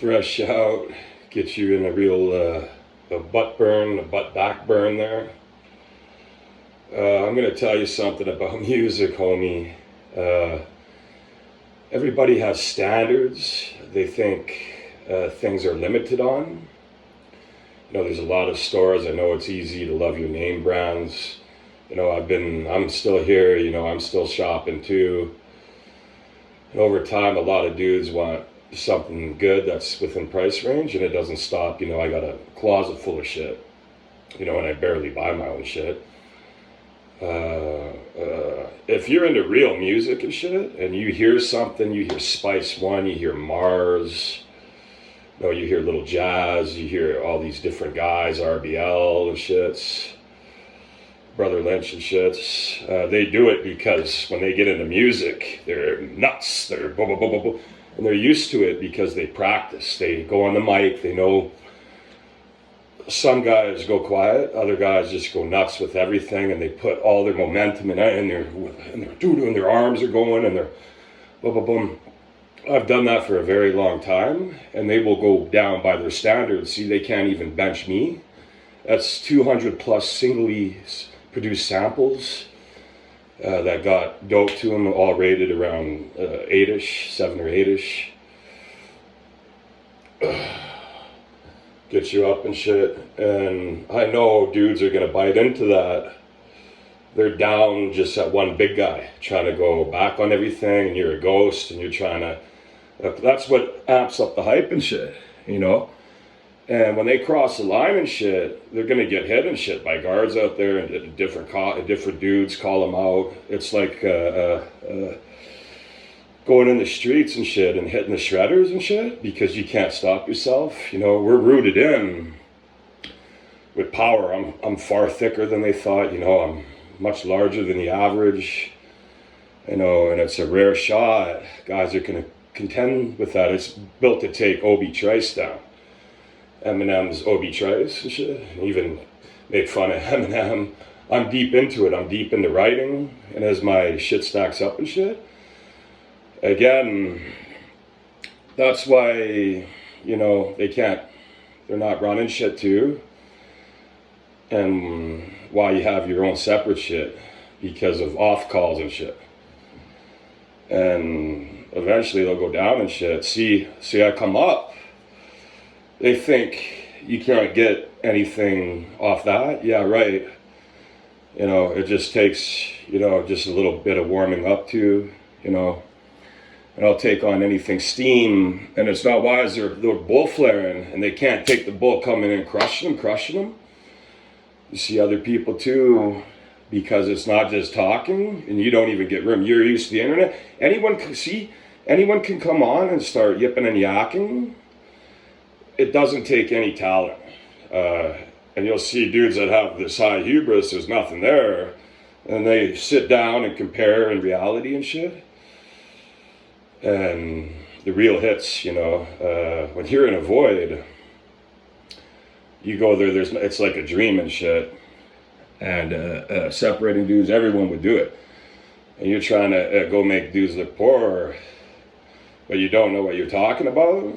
fresh out, get you in a real a butt burn, a butt back burn there. I'm gonna tell you something about music, homie. Everybody has standards they think things are limited on. You know, there's a lot of stores. I know it's easy to love your name brands. You know, I'm still here, you know, I'm still shopping too. And over time, a lot of dudes want something good that's within price range, and it doesn't stop. You know, I got a closet full of shit, you know, and I barely buy my own shit. If you're into real music and shit, and you hear something, you hear Spice One, you hear Mars, you know, you hear Little Jazz, you hear all these different guys, RBL and shits, Brother Lynch and shits. They do it because when they get into music, they're nuts. They're blah, blah, blah, blah, blah. And they're used to it because they practice. They go on the mic. They know. Some guys go quiet. Other guys just go nuts with everything, and they put all their momentum in it, and their arms are going, and they're blah, blah, blah. I've done that for a very long time, and they will go down by their standards. See, they can't even bench me. That's 200 plus singly produced samples that got dope to them, all rated around 8-ish, 7 or 8-ish. Get you up and shit. And I know dudes are gonna bite into that. They're down just at one big guy, trying to go back on everything, and you're a ghost, and you're trying to, that's what amps up the hype and shit, you know? And when they cross the line and shit, they're gonna get hit and shit by guards out there, and different dudes call them out. It's like going in the streets and shit and hitting the shredders and shit because you can't stop yourself. You know, we're rooted in with power. I'm far thicker than they thought. You know, I'm much larger than the average. You know, and it's a rare shot. Guys are gonna contend with that. It's built to take Obi Trice down. Eminem's Obi Trice and shit, and even make fun of Eminem. I'm deep into it. I'm deep into writing, and as my shit stacks up and shit, again, that's why, you know, they're not running shit too, and why you have your own separate shit, because of off calls and shit. And eventually they'll go down and shit. See, I come up. They think you can't get anything off that. Yeah, right. You know, it just takes, you know, just a little bit of warming up to, you know. And I'll take on anything steam, and it's not wise. They're bull flaring, and they can't take the bull coming in, crushing them. You see other people too, because it's not just talking, and you don't even get room. You're used to the internet. Anyone can come on and start yipping and yakking. It doesn't take any talent. And you'll see dudes that have this high hubris, there's nothing there, and they sit down and compare in reality and shit. And the real hits, you know, when you're in a void, you go there, it's like a dream and shit. And separating dudes, everyone would do it. And you're trying to go make dudes look poor, but you don't know what you're talking about.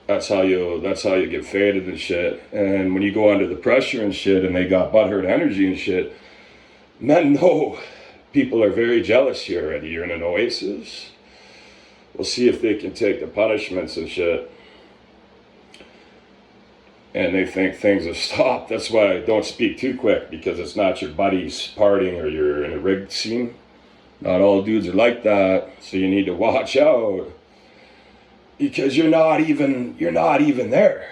That's how you get faded and shit. And when you go under the pressure and shit, and they got butthurt energy and shit, men know people are very jealous here already. You're in an oasis. We'll see if they can take the punishments and shit. And they think things have stopped. That's why I don't speak too quick, because it's not your buddies partying or you're in a rigged scene. Not all dudes are like that, so you need to watch out. Because you're not even there.